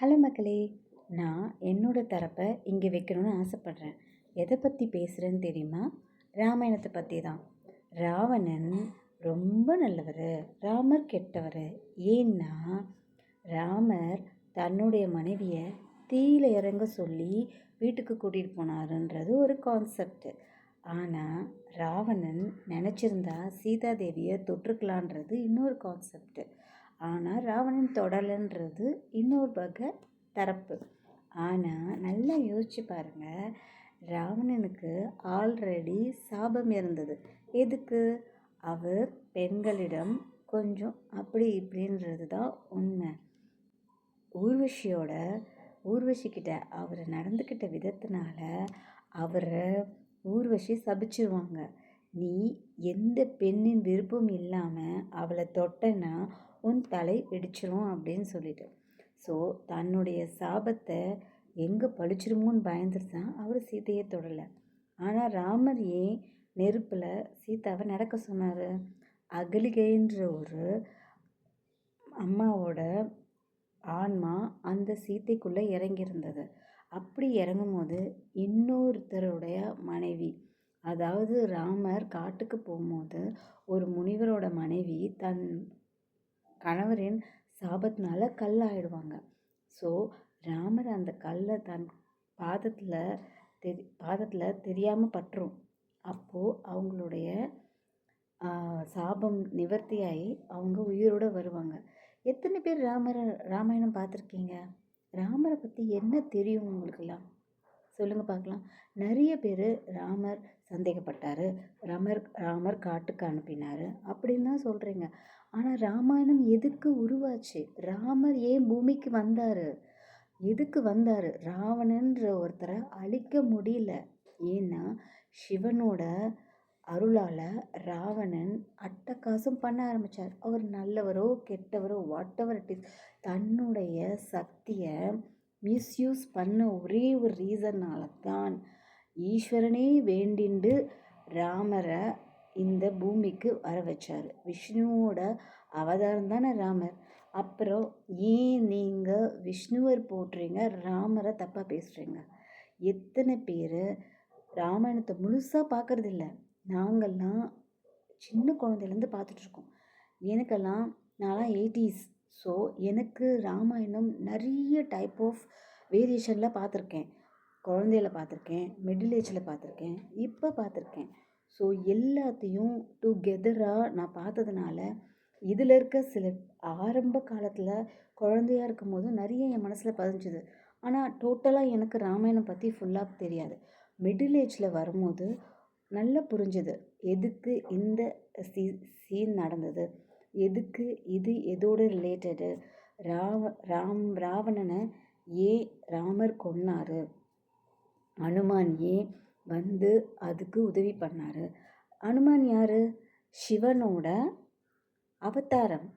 Hello மக்களே, நான் என்னோட தரப்பை இங்கே வைக்கணும்னு ஆசைப்பட்றேன். எதை பற்றி பேசுகிறேன்னு தெரியுமா? ராமாயணத்தை பற்றி தான். ராவணன் ரொம்ப நல்லவர், ராமர் கெட்டவர். ஏன்னா ராமர் தன்னுடைய மனைவியை தீயில இறங்க சொல்லி வீட்டுக்கு கூட்டிகிட்டு போனாருன்றது ஒரு கான்செப்ட். ஆனால் ராவணன் நினச்சிருந்தா சீதாதேவியை தொற்றுக்கலான்றது இன்னொரு கான்செப்ட். ஆனால் ராவணன் தொடலைன்றது இன்னொரு வகை தரப்பு. ஆனால் நல்லா யோசிச்சு பாருங்கள், ராவணனுக்கு ஆல்ரெடி சாபம் இருந்தது. எதுக்கு? அவர் பெண்களிடம் கொஞ்சம் அப்படி இப்படின்றது தான் உண்மை. ஊர்வசிக்கிட்ட அவர் நடந்துக்கிட்ட விதத்தினால அவரை ஊர்வசி சபிச்சிருவாங்க. நீ எந்த பெண்ணின் விருப்பம் இல்லாமல் அவளை தொட்டனா உன் தலை வெடிச்சிரும் அப்படின்னு சொல்லிட்டு. ஸோ தன்னுடைய சாபத்தை எங்கே பழிச்சிருமோன்னு பயந்துட்டு தான் அவர் சீதையை தொடலை. ஆனால் ராமர் ஏன் நெருப்பில் சீதாவை நடக்க சொன்னார்? அகலிகைன்ற ஒரு அம்மாவோட ஆன்மா அந்த சீத்தைக்குள்ளே இறங்கியிருந்தது. அப்படி இறங்கும் போது இன்னொருத்தருடைய மனைவி, அதாவது ராமர் காட்டுக்கு போகும்போது ஒரு முனிவரோட மனைவி தன் கணவரின் சாபத்தினால கல்லாயிடுவாங்க. ஸோ ராமர் அந்த கல்லை தன் பாதத்தில் தெரியாமல் பற்றும். அப்போது அவங்களுடைய சாபம் நிவர்த்தியாகி அவங்க உயிரோடு வருவாங்க. எத்தனை பேர் ராமாயணம் பார்த்துருக்கீங்க? ராமரை பற்றி என்ன தெரியும் உங்களுக்கெல்லாம் சொல்லுங்கள் பார்க்கலாம். நிறைய பேர் ராமர் சந்தேகப்பட்டார், ராமர் காட்டுக்கு அனுப்பினார் அப்படின்னு தான் சொல்கிறீங்க. ஆனால் ராமாயணம் எதுக்கு உருவாச்சு? ராமர் ஏன் பூமிக்கு வந்தார்? எதுக்கு வந்தார்? ராவணன்ற ஒருத்தரை அழிக்க முடியல. ஏன்னா சிவனோட அருளால் ராவணன் அட்டகாசம் பண்ண ஆரம்பித்தார். அவர் நல்லவரோ கெட்டவரோ வாட் எவர் இட் இஸ், தன்னுடைய சக்தியை மிஸ்யூஸ் பண்ண ஒரே ஒரு ரீசன்னால தான் ஈஸ்வரனே வேண்டிண்டு ராமரை இந்த பூமிக்கு வர வச்சார். விஷ்ணுவோட அவதாரம் தானே ராமர். அப்புறம் ஏன் நீங்கள் விஷ்ணுவர் போடுறீங்க, ராமரை தப்பாக பேசுகிறீங்க? எத்தனை பேர் ராமாயணத்தை முழுசாக பார்க்குறதில்ல? நாங்கள்லாம் சின்ன குழந்தையிலேருந்து பார்த்துட்ருக்கோம். எனக்கெல்லாம் நான்லாம் 80s. ஸோ எனக்கு ராமாயணம் நிறைய டைப் ஆஃப் வேரியேஷனில் பார்த்துருக்கேன். குழந்தையில பார்த்துருக்கேன், மிடில் ஏஜில் பார்த்துருக்கேன், இப்போ பார்த்துருக்கேன். ஸோ எல்லாத்தையும் டுகெதராக நான் பார்த்ததுனால இதில் இருக்க சில ஆரம்ப காலத்தில் குழந்தையாக இருக்கும் போது நிறைய என் மனசில் பதிஞ்சுது. ஆனால் டோட்டலாக எனக்கு ராமாயணம் பற்றி ஃபுல்லாக தெரியாது. மிடில் ஏஜில் வரும்போது நல்லா புரிஞ்சுது எதுக்கு இந்த சீன் நடந்தது, எதுக்கு இது எதோடு ரிலேட்டடு, ராவணனை ஏன் ராமர் கொன்னார், அனுமான் ஏன் வந்து அதுக்கு உதவி பண்ணார். அனுமான் யார்? சிவனோட அவதாரம்.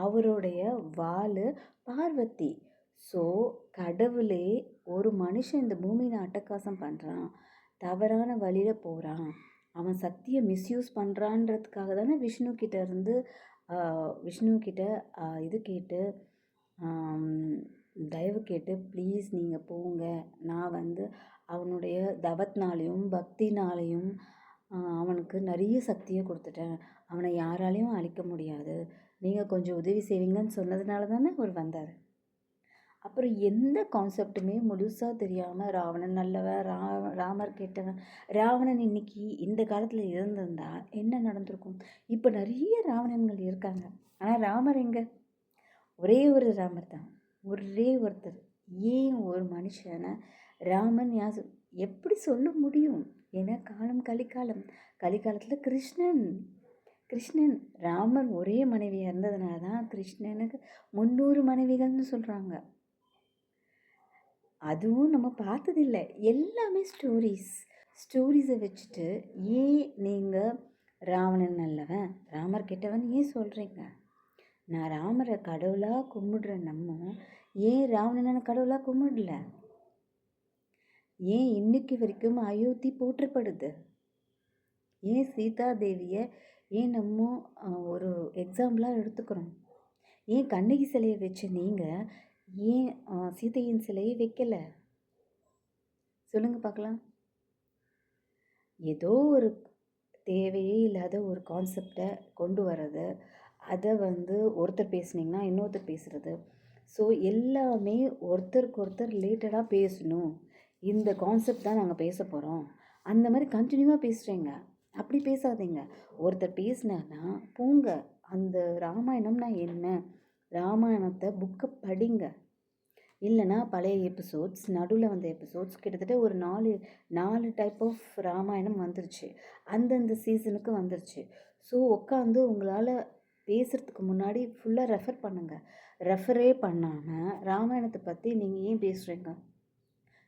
அவருடைய வாள் பார்வதி. ஸோ கடவுளே ஒரு மனுஷன் இந்த பூமியில் அட்டகாசம் பண்ணுறான், தவறான வழியில் போகிறான், அவன் சக்தியை மிஸ்யூஸ் பண்ணுறான்றதுக்காக தானே விஷ்ணு கிட்ட இது கேட்டு தயவு கேட்டு ப்ளீஸ் நீங்கள் போங்க, நான் வந்து அவனுடைய தவத்தினாலையும் பக்தினாலையும் அவனுக்கு நிறைய சக்தியை கொடுத்துட்டேன், அவனை யாராலையும் அழிக்க முடியாது, நீங்கள் கொஞ்சம் உதவி செய்வீங்கன்னு சொன்னதுனால தானே அவர் வந்தார். அப்புறம் எந்த கான்செப்டுமே முழுசாக தெரியாமல் ராவணன் நல்லவன், ராமர் கெட்டவன். ராவணன் இன்னைக்கு இந்த காலத்தில் இருந்திருந்தா என்ன நடந்திருக்கும்? இப்போ நிறைய ராவணன்கள் இருக்காங்க. ஆனால் ராமர் எங்கே? ஒரே ஒரு ராமர் தான், ஒரே ஒருத்தர். ஏன் ஒரு மனுஷனை ராமன் எப்படி சொல்ல முடியும்? ஏன்னா காலம் கலிகாலத்தில் கிருஷ்ணன் ராமர் ஒரே மனைவியாக இருந்ததுனால தான் கிருஷ்ணனுக்கு 300 மனைவிகள்னு சொல்கிறாங்க. அதுவும் நம்ம பார்த்ததில்லை. எல்லாமே ஸ்டோரிஸை வச்சுட்டு ஏன் நீங்கள் ராவணன் நல்லவன் ராமர் கெட்டவன் ஏன் சொல்கிறீங்க? நான் ராமரை கடவுளாக கும்பிடுற நம்ம ஏன் ராவணனை கடவுளாக கும்பிடல? ஏன் இன்னைக்கு வரைக்கும் அயோத்தி போற்றப்படுது? ஏன் சீதா தேவியை ஏன் நம்ம ஒரு எக்ஸாம்பிளாக எடுத்துக்கிறோம்? ஏன் கண்ணகி சிலையை வச்சு நீங்கள் ஏன் சீதையின் சிலையை வைக்கல? சொல்லுங்க பார்க்கலாம். ஏதோ ஒரு தேவையே இல்லாத ஒரு கான்செப்டை கொண்டு வர்றது, அதை ஒருத்தர் பேசுனீங்கன்னா இன்னொருத்தர் பேசுகிறது. ஸோ எல்லாமே ஒருத்தருக்கு ஒருத்தர் ரிலேட்டடாக பேசணும். இந்த கான்செப்ட் தான் நாங்கள் பேச போகிறோம். அந்த மாதிரி கண்டினியூவாக பேசுகிறீங்க. அப்படி பேசாதீங்க. ஒருத்தர் பேசினார்னா போங்க, அந்த ராமாயணம்னா என்ன, ராமாயணத்தை புக்கை படிங்க. இல்லைன்னா பழைய எபிசோட்ஸ், நடுவில் வந்த எபிசோட்ஸ் கிட்டத்தட்ட ஒரு 4 டைப் ஆஃப் ராமாயணம் வந்துருச்சு. அந்தந்த சீசனுக்கு வந்துருச்சு. ஸோ உட்காந்து உங்களால் பேசுகிறதுக்கு முன்னாடி ஃபுல்லாக ரெஃபர் பண்ணுங்கள். ரெஃபரே பண்ணாமல் ராமாயணத்தை பற்றி நீங்கள் ஏன் பேசுகிறீங்க?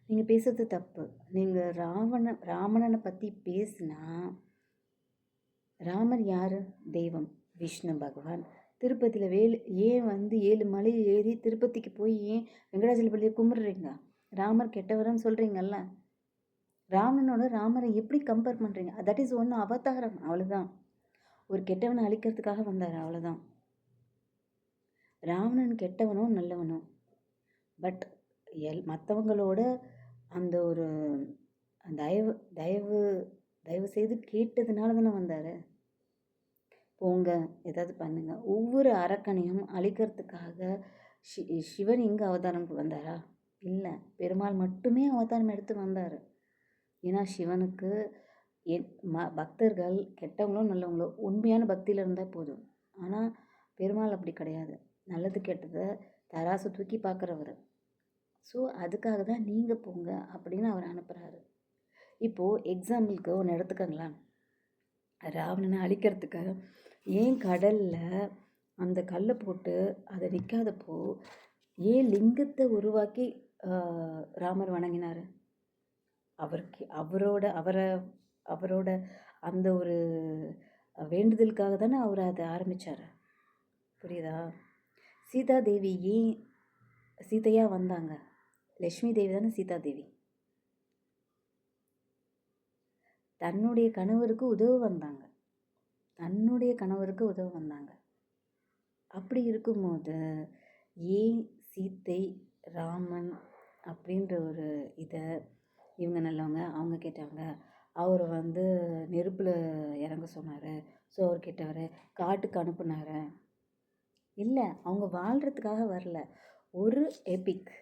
நீங்கள் பேசுறது தப்பு. நீங்கள் ராவணனை பற்றி பேசுனா, ராமர் யார்? தெய்வம், விஷ்ணு பகவான். திருப்பதியில் ஏன் 7 மலை ஏறி திருப்பதிக்கு போய் ஏன் வெங்கடாஜலபதியை கும்பிட்றீங்க? ராமர் கெட்டவரன்னு சொல்கிறீங்கல்ல. ராமரை எப்படி கம்பேர் பண்ணுறீங்க? தட் இஸ் ஒன்று அவதாரம், அவ்வளோதான். ஒரு கெட்டவனை அழிக்கிறதுக்காக வந்தார், அவ்வளோதான். ராவணன் கெட்டவனோ நல்லவனோ, பட் மற்றவங்களோட அந்த ஒரு தயவு தயவு தயவு செய்து கேட்டதுனால தானே வந்தார். போங்க, ஏதாவது பண்ணுங்க. ஒவ்வொரு அரக்கனையும் அழிக்கிறதுக்காக சிவன் இங்கே அவதாரம் வந்தாரா? இல்லை, பெருமாள் மட்டுமே அவதாரம் எடுத்து வந்தார். ஏன்னா சிவனுக்கு பக்தர்கள் கெட்டவங்களோ நல்லவங்களோ உண்மையான பக்தியில் இருந்தால் போதும். ஆனால் பெருமாள் அப்படி கிடையாது. நல்லது கெட்டதை தராசு தூக்கி பார்க்குறவர். ஸோ அதுக்காக தான் நீங்கள் போங்க அப்படின்னு அவர் அனுப்புகிறாரு. இப்போது எக்ஸாம்பிளுக்கு ஒன்று எடுத்துக்கங்களேன். ராவணனை அழிக்கிறதுக்கு ஏன் கடலில் அந்த கல்லை போட்டு அதை நிற்காதப்போ ஏன் லிங்கத்தை உருவாக்கி ராமர் வணங்கினார்? அவரோட அந்த ஒரு வேண்டுதலுக்காக தானே அவர் அதை ஆரம்பித்தார். புரியுதா? சீதா தேவி ஏன் சீதையாக வந்தாங்க? லக்ஷ்மி தேவி தானே சீதா தேவி. தன்னுடைய கணவருக்கு உதவ வந்தாங்க. அப்படி இருக்கும்போது ஏன் சீத்தை ராமன் அப்படின்ற ஒரு இதை இவங்க நல்லவங்க, அவங்க கேட்டாங்க. அவர் நெருப்பில் இறங்க சொன்னார். ஸோ அவர் கேட்டவர் காட்டுக்கு அனுப்புனார். இல்லை, அவங்க வாழ்கிறதுக்காக வரல. ஒரு எபிக்,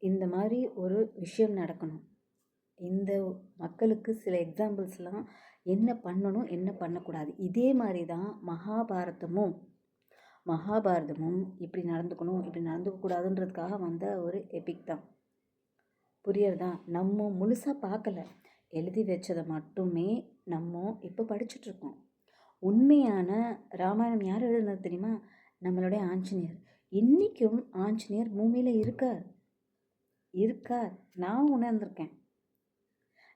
இந்த மாதிரி ஒரு விஷயம் நடக்கணும். இந்த மக்களுக்கு சில எக்ஸாம்பிள்ஸ்லாம் என்ன பண்ணணும், என்ன பண்ணக்கூடாது. இதே மாதிரி தான் மகாபாரதமும் இப்படி நடந்துக்கணும், இப்படி நடந்துக்கக்கூடாதுன்றதுக்காக வந்த ஒரு எபிக் தான். புரியறதா? நம்ம முழுசாக பார்க்கல, எழுதி வச்சதை மட்டுமே நம்ம இப்போ படிச்சுட்ருக்கோம். உண்மையான ராமாயணம் யார் எழுதுனது தெரியுமா? நம்மளுடைய ஆஞ்சநேயர். இன்றைக்கும் ஆஞ்சநேயர் பூமியில் இருக்கார். நான் உணர்ந்திருக்கேன்.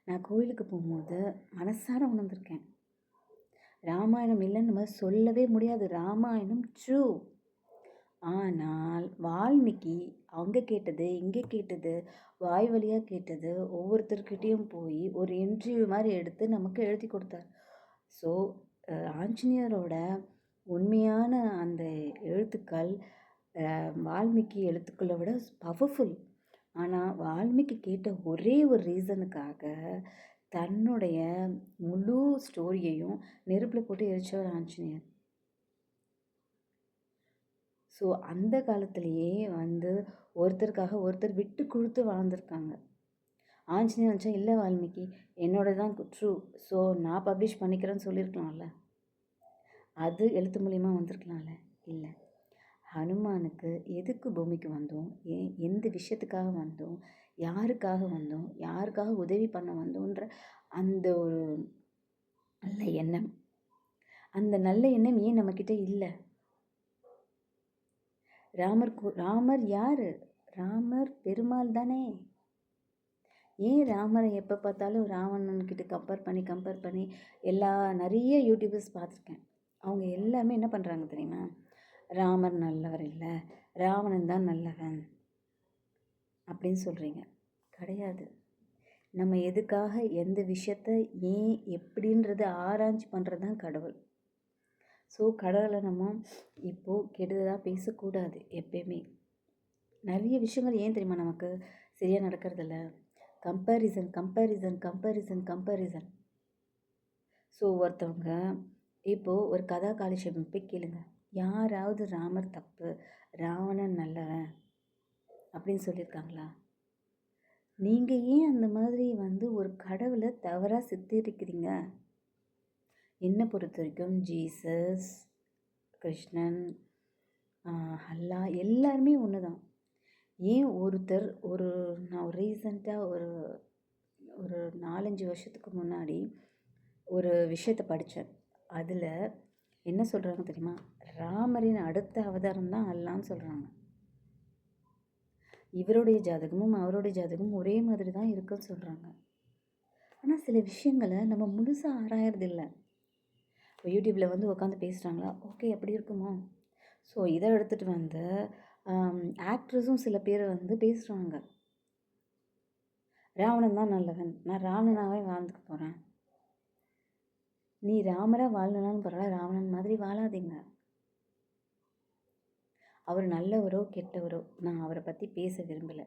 நான் கோயிலுக்கு போகும்போது மனசார உணர்ந்திருக்கேன். ராமாயணம் இல்லைன்னு நம்ம சொல்லவே முடியாது. ராமாயணம் ட்ரூ. ஆனால் வால்மீகி அங்கே கேட்டது, இங்கே கேட்டது, வாய் வழியாக கேட்டது, ஒவ்வொருத்தர்கிட்டையும் போய் ஒரு இன்டர்வியூ மாதிரி எடுத்து நமக்கு எழுதி கொடுத்தார். ஸோ ஆஞ்சநேயரோட உண்மையான அந்த எழுத்துக்கள் வால்மீகி எழுத்துக்களை விட பவர்ஃபுல். ஆனால் வால்மீகி கேட்ட ஒரே ஒரு ரீசனுக்காக தன்னுடைய முழு ஸ்டோரியையும் நெருப்பில் போட்டு எரிச்சவர் ஆஞ்சநேயர். ஸோ அந்த காலத்திலேயே ஒருத்தருக்காக ஒருத்தர் விட்டு கொடுத்து வாழ்ந்திருக்காங்க. ஆஞ்சநேயர் நினச்சா, இல்லை வால்மீகி என்னோட தான் ட்ரூ, ஸோ நான் பப்ளிஷ் பண்ணிக்கிறேன்னு சொல்லியிருக்கலாம்ல. அது எழுத்து மூலிமா வந்திருக்கலாம்ல. இல்லை, ஹனுமானுக்கு எதுக்கு பூமிக்கு வந்தோம், எந்த விஷயத்துக்காக வந்தோம், யாருக்காக உதவி பண்ண வந்தோன்ற அந்த ஒரு நல்ல எண்ணம், அந்த நல்ல எண்ணம் ஏன் நம்மக்கிட்ட இல்லை? ராமர் யார்? ராமர் பெருமாள் தானே. ஏன் ராமரை எப்போ பார்த்தாலும் ராவணன்கிட்ட கம்பேர் பண்ணி நிறைய யூடியூபர்ஸ் பார்த்துருக்கேன். அவங்க எல்லாமே என்ன பண்ணுறாங்க தெரியுமா? ராமர் நல்லவர் இல்லை, ராவணன் தான் நல்லவன் அப்படின்னு சொல்கிறீங்க. கிடையாது. நம்ம எதுக்காக எந்த விஷயத்த ஏன் எப்படின்றத ஆராய்ச்சி பண்ணுறது தான் கடவுள். ஸோ கடவுளை நம்ம இப்போது கெடுதலாக பேசக்கூடாது எப்பயுமே. நிறைய விஷயங்கள் ஏன் தெரியுமா நமக்கு சரியாக நடக்கிறதில்ல? Comparison comparison comparison comparison. So ஒருத்தவங்க இப்போது ஒரு கதா காலட்சேபம் போய் கேளுங்க. யாராவது ராமர் தப்பு, ராவணன் நல்லவன் அப்படின்னு சொல்லியிருக்காங்களா? நீங்கள் ஏன் அந்த மாதிரி ஒரு கடவுளை தவறாக சித்தரிக்கிறீங்க? என்னை பொறுத்த வரைக்கும் ஜீசஸ், கிருஷ்ணன், அல்லா எல்லாருமே ஒன்று தான். ஏன் ஒருத்தர் நான் ரீசண்டாக ஒரு ஒரு 4-5 வருஷத்துக்கு முன்னாடி ஒரு விஷயத்தை படித்தேன். அதில் என்ன சொல்கிறாங்க தெரியுமா? ராமரின் அடுத்த அவதாரம் தான் அல்லான்னு சொல்கிறாங்க. இவருடைய ஜாதகமும் அவருடைய ஜாதகமும் ஒரே மாதிரி தான் இருக்குன்னு சொல்கிறாங்க. ஆனால் சில விஷயங்களை நம்ம முழுசாக ஆராயறதில்லை. இப்போ யூடியூப்பில் உட்காந்து பேசுகிறாங்களா, ஓகே எப்படி இருக்குமோ. ஸோ இதை எடுத்துகிட்டு ஆக்ட்ரஸும் சில பேர் பேசுகிறாங்க, ராவணன் தான் நல்லவன், நான் ராவணனாகவே வாழ்ந்துக்க போகிறேன். நீ ராமராக வாழணும்னு பரவாயில்ல, ராவணன் மாதிரி வாழாதீங்க. அவர் நல்லவரோ கெட்டவரோ நான் அவரை பற்றி பேச விரும்பலை.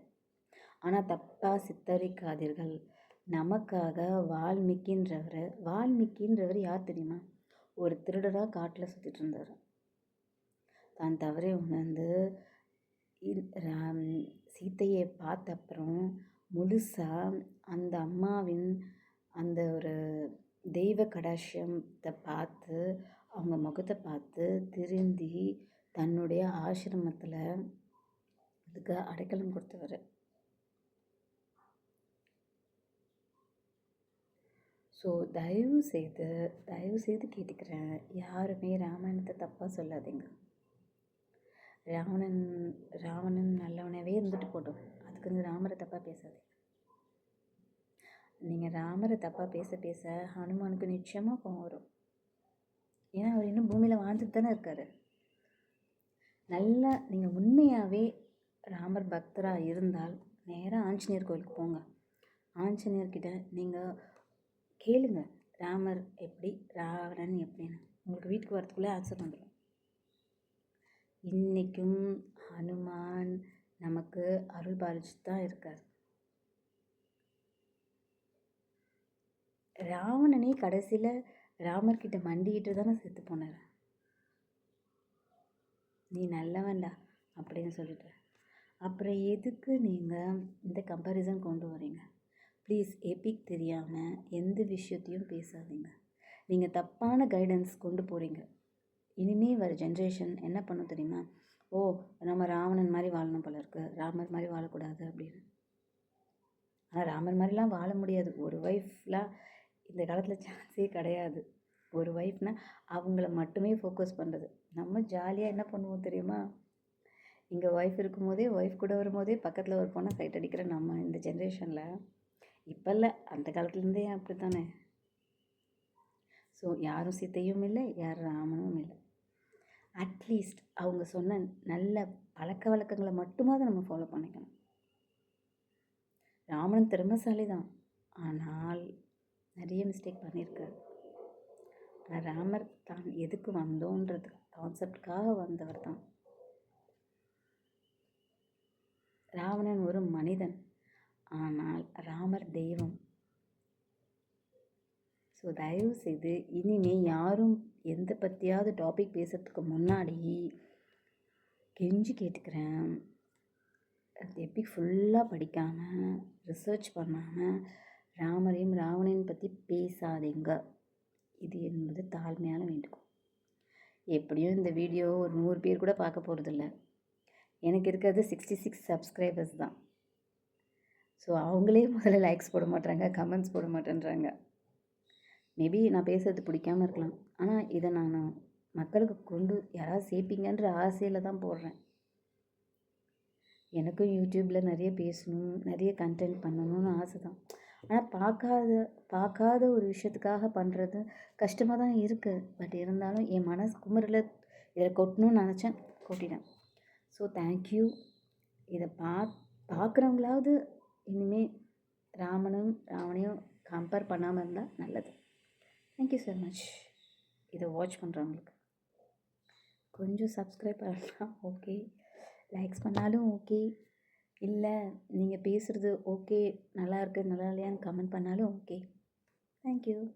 ஆனால் தப்பாக சித்தரிக்காதீர்கள். நமக்காக வால்மீகின்றவர் யார் தெரியுமா? ஒரு திருடராக காட்டில் சுற்றிட்டு இருந்தார். தான் தவறை உணர்ந்து சீத்தையை பார்த்த அப்புறம் முழுசாக அந்த அம்மாவின் அந்த ஒரு தெய்வ கடாட்சியத்தை பார்த்து, அவங்க முகத்தை பார்த்து திருந்தி தன்னுடைய ஆசிரமத்தில் அதுக்கு அடைக்கலம் கொடுத்தவர். ஸோ தயவு செய்து கேட்டுக்கிறேன், யாருமே ராமாயணத்தை தப்பாக சொல்லாதீங்க. ராவணன் நல்லவனாகவே இருந்துட்டு போட்டோம், அதுக்கு ராமரை தப்பாக பேசாதீங்க. நீங்கள் ராமரை தப்பாக பேச ஹனுமானுக்கு நிச்சயமாக கோவம் வரும். ஏன்னா அவர் இன்னும் பூமியில் வாழ்ந்துட்டு தானே இருக்கார். நல்லா நீங்கள் உண்மையாகவே ராமர் பக்தராக இருந்தால் நேராக ஆஞ்சநேயர் கோயிலுக்கு போங்க. ஆஞ்சநேயர்கிட்ட நீங்கள் கேளுங்க, ராமர் எப்படி, ராவணன் எப்படின்னு. உங்களுக்கு வீட்டுக்கு வரத்துக்குள்ளே ஆன்சர் வந்துடும். இன்றைக்கும் ஹனுமான் நமக்கு அருள் பாலிச்சுட்டு தான் இருக்கார். ராவணனே கடைசியில் ராமர்கிட்ட மண்டிக்கிட்டு தானே செத்து போனார். நீ நல்லவன்டா அப்படின்னு சொல்லிட்டு அப்புறம் எதுக்கு நீங்கள் இந்த கம்பேரிசன் கொண்டு வரீங்க? ப்ளீஸ், எபிக் தெரியாமல் எந்த விஷயத்தையும் பேசாதீங்க. நீங்கள் தப்பான கைடன்ஸ் கொண்டு போகிறீங்க. இனிமேல் வர ஜென்ரேஷன் என்ன பண்ணும் தெரியுமா? ஓ, நம்ம ராவணன் மாதிரி வாழணும் போல இருக்குது, ராமர் மாதிரி வாழக்கூடாது அப்படின்னு. ஆனால் ராமர் மாதிரிலாம் வாழ முடியாது. ஒரு ஒய்ஃப்லாம் இந்த காலத்தில் சான்ஸே கிடையாது. ஒரு ஒய்ஃப்னால் அவங்கள மட்டுமே ஃபோக்கஸ் பண்ணுறது. நம்ம ஜாலியாக என்ன பண்ணுவோம் தெரியுமா? இங்கே ஒய்ஃப் இருக்கும்போதே, ஒய்ஃப் கூட வரும்போதே பக்கத்தில் ஒரு பொண்ணை சைட் அடிக்கிற நம்ம இந்த ஜென்ரேஷனில் இப்போ இல்லை, அந்த காலத்துலேருந்தே அப்படி தானே. ஸோ யாரும் சீத்தையும் இல்லை, யாரும் ராமனும் இல்லை. அட்லீஸ்ட் அவங்க சொன்ன நல்ல பழக்க வழக்கங்களை மட்டுமாவது நம்ம ஃபாலோ பண்ணிக்கணும். ராமன் திறமைசாலி தான், ஆனால் நிறைய மிஸ்டேக் பண்ணியிருக்காரு. ஆனால் ராமர் தான் எதுக்கு வந்தோன்றது கான்செப்டுக்காக வந்தவர் தான். ராவணன் ஒரு மனிதன், ஆனால் ராமர் தெய்வம். ஸோ தயவு செய்து இனிமேல் யாரும் எந்த பற்றியாவது டாபிக் பேசுகிறதுக்கு முன்னாடி கெஞ்சி கேட்டுக்கிறேன், அது எப்படி ஃபுல்லாக படிக்காமல் ரிசர்ச் பண்ணாமல் ராமரையும் ராவணையும் பற்றி பேசாதீங்க. இது என்பது தாழ்மையான வேண்டுகோள். எப்படியும் இந்த வீடியோ ஒரு 100 பேர் கூட பார்க்க போகிறதில்ல. எனக்கு இருக்கிறது 66 சப்ஸ்கிரைபர்ஸ் தான். ஸோ அவங்களே முதல்ல லைக்ஸ் போட மாட்டாங்க, கமெண்ட்ஸ் போட மாட்டேன்றாங்க. மேபி நான் பேசுகிறது பிடிக்காமல் இருக்கலாம், ஆனால் இதை நான் மக்களுக்கு கொண்டு யாராவது சேர்ப்பீங்கன்ற ஆசையில் தான் போடுறேன். எனக்கும் யூடியூப்பில் நிறைய பேசணும், நிறைய கண்டென்ட் பண்ணணும்னு ஆசை தான். ஆனால் பார்க்காத ஒரு விஷயத்துக்காக பண்ணுறது கஷ்டமாக தான் இருக்குது. பட் இருந்தாலும் என் மனசு குமுறில் இதில் கொட்டணும்னு நினச்சேன், கொட்டிட்டேன். So thank you. இதை பார்க்குறவங்களாவது இனிமேல் ராவணையும் கம்பேர் பண்ணாமல் இருந்தால் நல்லது. Thank you so much. இதை வாட்ச் பண்ணுறவங்களுக்கு கொஞ்சம் சப்ஸ்கிரைப் பண்ணலாம், ஓகே. லைக்ஸ் பண்ணாலும் ஓகே. இல்ல நீங்க பேசுறது ஓகே, நல்லா இருக்கு, நல்லா இல்லையான்னு கமெண்ட் பண்ணாலும் ஓகே. Thank you.